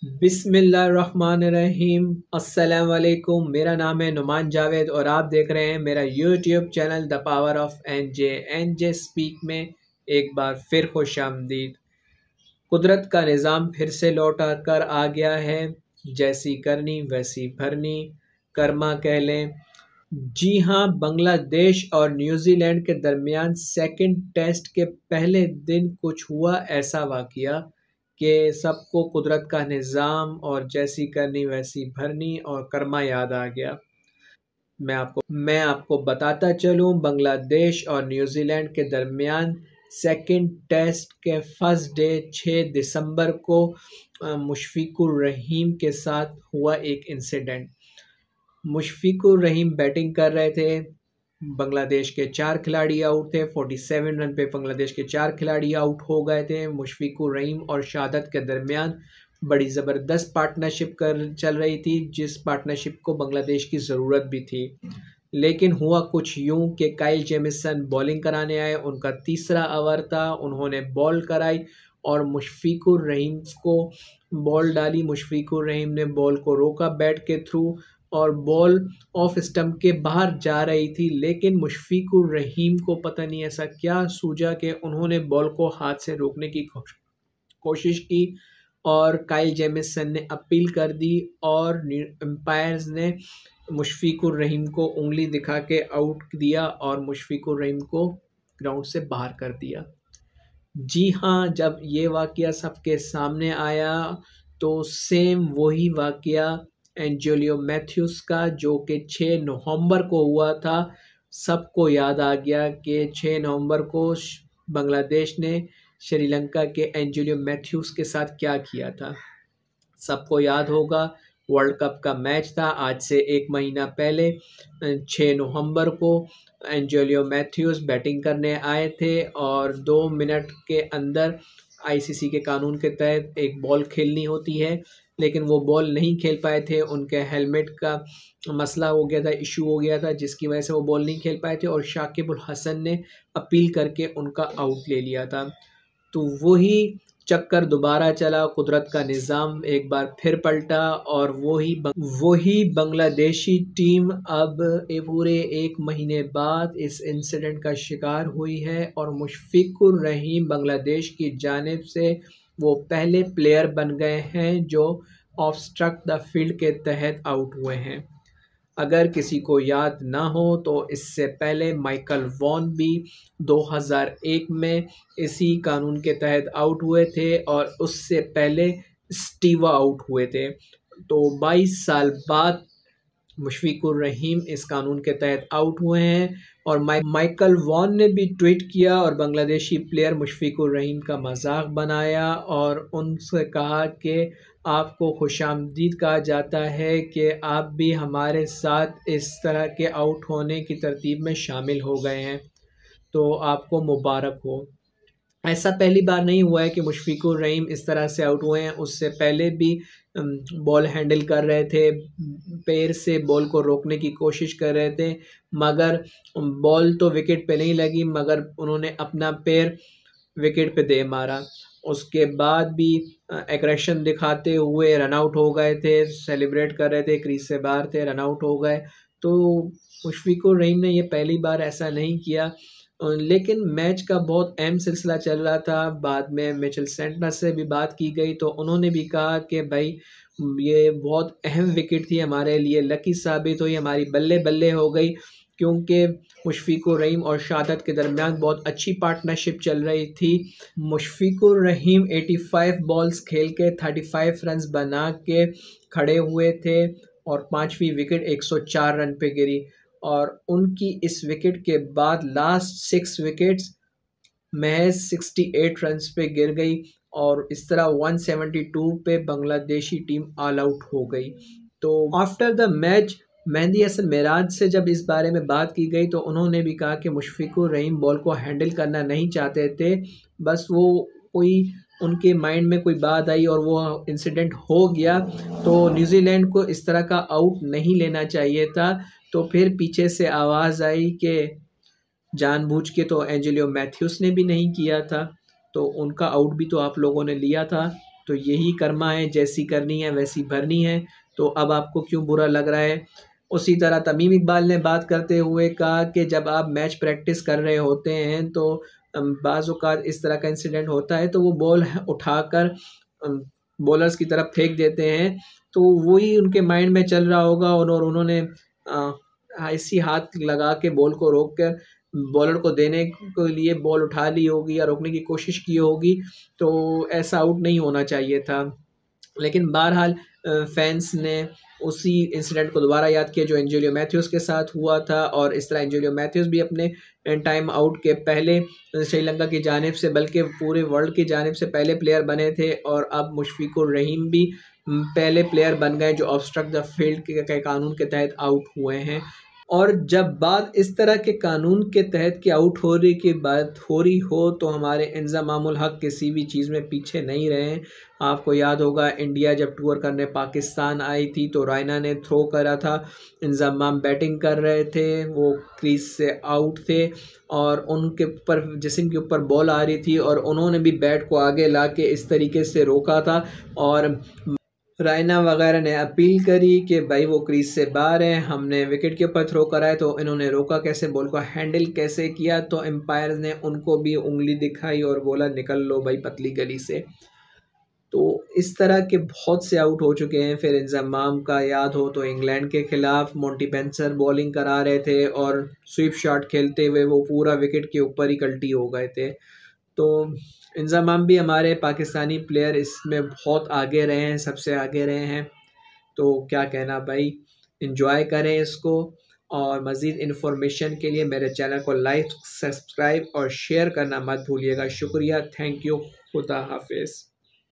बिस्मिल्लाहिर्रहमानिर्रहीम। अस्सलाम वालेकुम। मेरा नाम है नुमान जावेद और आप देख रहे हैं मेरा YouTube channel the power of N J speak में एक बार फिर खुशामदीद। कुदरत का निज़ाम फिर से लौट कर आ गया है। जैसी करनी वैसी भरनी, कर्मा कह लें। जी हाँ, बांग्लादेश और न्यूजीलैंड के दरमियान सेकंड टेस्ट के पहले दिन कुछ हुआ ऐसा वाक़या कि सबको कुदरत का निज़ाम और जैसी करनी वैसी भरनी और कर्मा याद आ गया। मैं आपको बताता चलूँ, बांग्लादेश और न्यूजीलैंड के दरमियान सेकंड टेस्ट के फर्स्ट डे 6 दिसंबर को मुशफ़िकुर रहीम के साथ हुआ एक इंसिडेंट। मुशफ़िकुर रहीम बैटिंग कर रहे थे। बांग्लादेश के 4 खिलाड़ी आउट थे। 47 रन पे बांग्लादेश के 4 खिलाड़ी आउट हो गए थे। मुशफ़िकुर रहीम और शहादत के दरमियान बड़ी ज़बरदस्त पार्टनरशिप चल रही थी, जिस पार्टनरशिप को बांग्लादेश की ज़रूरत भी थी। लेकिन हुआ कुछ यूं कि काइल जेमिसन बॉलिंग कराने आए। उनका तीसरा ओवर था, उन्होंने बॉल कराई और मुशफ़िकुर रहीम को बॉल डाली। मुशफ़िकुर रहीम ने बॉल को रोका बैट के थ्रू और बॉल ऑफ स्टंप के बाहर जा रही थी, लेकिन मुशफ़िकुर रहीम को पता नहीं ऐसा क्या सूझा कि उन्होंने बॉल को हाथ से रोकने की कोशिश की और काइल जेमिसन ने अपील कर दी और एम्पायर्स ने मुशफ़िकुर रहीम को उंगली दिखा के आउट दिया और मुशफ़िकुर रहीम को ग्राउंड से बाहर कर दिया। जी हाँ, जब ये वाक़या सबके सामने आया तो सेम वही वाक़या एंजेलियो मैथ्यूस का, जो कि 6 नवंबर को हुआ था। सबको याद आ गया कि 6 नवंबर को बांग्लादेश ने श्रीलंका के एंजेलियो मैथ्यूस के साथ क्या किया था। सबको याद होगा, वर्ल्ड कप का मैच था आज से 1 महीना पहले। 6 नवंबर को एंजेलियो मैथ्यूस बैटिंग करने आए थे और 2 मिनट के अंदर आईसीसी के कानून के तहत एक बॉल खेलनी होती है, लेकिन वो बॉल नहीं खेल पाए थे। उनके हेलमेट का मसला हो गया था, इशू हो गया था, जिसकी वजह से वो बॉल नहीं खेल पाए थे और शाकिब उल हसन ने अपील करके उनका आउट ले लिया था। तो वही चक्कर दोबारा चला, कुदरत का निज़ाम एक बार फिर पलटा और वही बांग्लादेशी टीम अब पूरे 1 महीने बाद इस इंसिडेंट का शिकार हुई है और मुशफ़िकुर रहीम बांग्लादेश की जानिब से वो पहले प्लेयर बन गए हैं जो ऑफ स्ट्रक द फील्ड के तहत आउट हुए हैं। अगर किसी को याद ना हो तो इससे पहले माइकल वॉन भी 2001 में इसी कानून के तहत आउट हुए थे और उससे पहले स्टीवा आउट हुए थे। तो 22 साल बाद मुशफ़िकुर रहीम इस कानून के तहत आउट हुए हैं और माइकल वॉन ने भी ट्वीट किया और बांग्लादेशी प्लेयर मुशफ़िकुर रहीम का मजाक बनाया और उनसे कहा कि आपको खुशामदीद कहा जाता है कि आप भी हमारे साथ इस तरह के आउट होने की तरतीब में शामिल हो गए हैं, तो आपको मुबारक हो। ऐसा पहली बार नहीं हुआ है कि मुशफ़िकुर रहीम इस तरह से आउट हुए हैं। उससे पहले भी बॉल हैंडल कर रहे थे, पैर से बॉल को रोकने की कोशिश कर रहे थे, मगर बॉल तो विकेट पे नहीं लगी, मगर उन्होंने अपना पैर विकेट पे दे मारा। उसके बाद भी एग्रेशन दिखाते हुए रन आउट हो गए थे, सेलिब्रेट कर रहे थे, क्रीज से बाहर थे, रन आउट हो गए। तो मुशफ़िकुर रहीम ने ये पहली बार ऐसा नहीं किया। लेकिन मैच का बहुत अहम सिलसिला चल रहा था। बाद में मिचेल सेंटनर से भी बात की गई तो उन्होंने भी कहा कि भाई ये बहुत अहम विकेट थी हमारे लिए, लकी साबित हुई, हमारी बल्ले बल्ले हो गई, क्योंकि मुशफ़िकुर रहीम और शहादत के दरमियान बहुत अच्छी पार्टनरशिप चल रही थी। मुशफ़िकुर रहीम 85 बॉल्स खेल के 35 रन्स बना के खड़े हुए थे और 5वीं विकेट 104 रन पे गिरी और उनकी इस विकेट के बाद लास्ट 6 विकेट्स महज 68 रन्स पे गिर गई और इस तरह 172 पे बांग्लादेशी टीम ऑल आउट हो गई। तो after the match Mehdi Hasan Miraz से जब इस बारे में बात की गई तो उन्होंने भी कहा कि मुशफ़िकुर रहीम बॉल को हैंडल करना नहीं चाहते थे, बस वो कोई उनके माइंड में कोई बात आई और वो इंसिडेंट हो गया। तो न्यूजीलैंड को इस तरह का आउट नहीं लेना चाहिए था। तो फिर पीछे से आवाज़ आई कि जानबूझ के तो एंजेलियो मैथ्यूस ने भी नहीं किया था, तो उनका आउट भी तो आप लोगों ने लिया था। तो यही कर्मा है, जैसी करनी है वैसी भरनी है, तो अब आपको क्यों बुरा लग रहा है। उसी तरह तमीम इकबाल ने बात करते हुए कहा कि जब आप मैच प्रैक्टिस कर रहे होते हैं तो बाज़ औक़ात इस तरह का इंसिडेंट होता है, तो वो बॉल उठाकर बॉलर्स की तरफ फेंक देते हैं, तो वही उनके माइंड में चल रहा होगा और उन्होंने ऐसी हाथ लगा के बॉल को रोक कर बॉलर को देने के लिए बॉल उठा ली होगी या रोकने की कोशिश की होगी, तो ऐसा आउट नहीं होना चाहिए था। लेकिन बहरहाल फैंस ने उसी इंसिडेंट को दोबारा याद किया जो एंजेलियो मैथ्यूज़ के साथ हुआ था, और इस तरह एंजेलियो मैथ्यूज़ भी अपने टाइम आउट के पहले श्रीलंका की जानिब से, बल्कि पूरे वर्ल्ड की जानिब से पहले प्लेयर बने थे, और अब मुशफिकुर रहीम भी पहले प्लेयर बन गए जो ऑब्स्ट्रक्ट द फील्ड के कानून के तहत आउट हुए हैं। और जब बात इस तरह के कानून के तहत की आउट हो रही की बात हो रही हो, तो हमारे इंज़मामुल हक किसी भी चीज़ में पीछे नहीं रहे। आपको याद होगा इंडिया जब टूर करने पाकिस्तान आई थी तो रायना ने थ्रो करा था, इंज़माम बैटिंग कर रहे थे, वो क्रीज से आउट थे और उनके ऊपर जिस्म के ऊपर बॉल आ रही थी और उन्होंने भी बैट को आगे ला के इस तरीके से रोका था, और रायना वगैरह ने अपील करी कि भाई वो क्रीज से बाहर है, हमने विकेट के ऊपर थ्रो करा है, तो इन्होंने रोका कैसे, बॉल को हैंडल कैसे किया, तो एम्पायर ने उनको भी उंगली दिखाई और बोला निकल लो भाई पतली गली से। तो इस तरह के बहुत से आउट हो चुके हैं। फिर इंजमाम का याद हो तो इंग्लैंड के खिलाफ मोंटी पेंसर बॉलिंग करा रहे थे और स्वीप शॉट खेलते हुए वो पूरा विकेट के ऊपर ही कल्टी हो गए थे। तो इंजमाम भी हमारे पाकिस्तानी प्लेयर इसमें बहुत आगे रहे हैं, सबसे आगे रहे हैं। तो क्या कहना भाई, एंजॉय करें इसको, और मज़ीद इन्फॉर्मेशन के लिए मेरे चैनल को लाइक, सब्सक्राइब और शेयर करना मत भूलिएगा। शुक्रिया, थैंक यू, खुदा हाफिज़।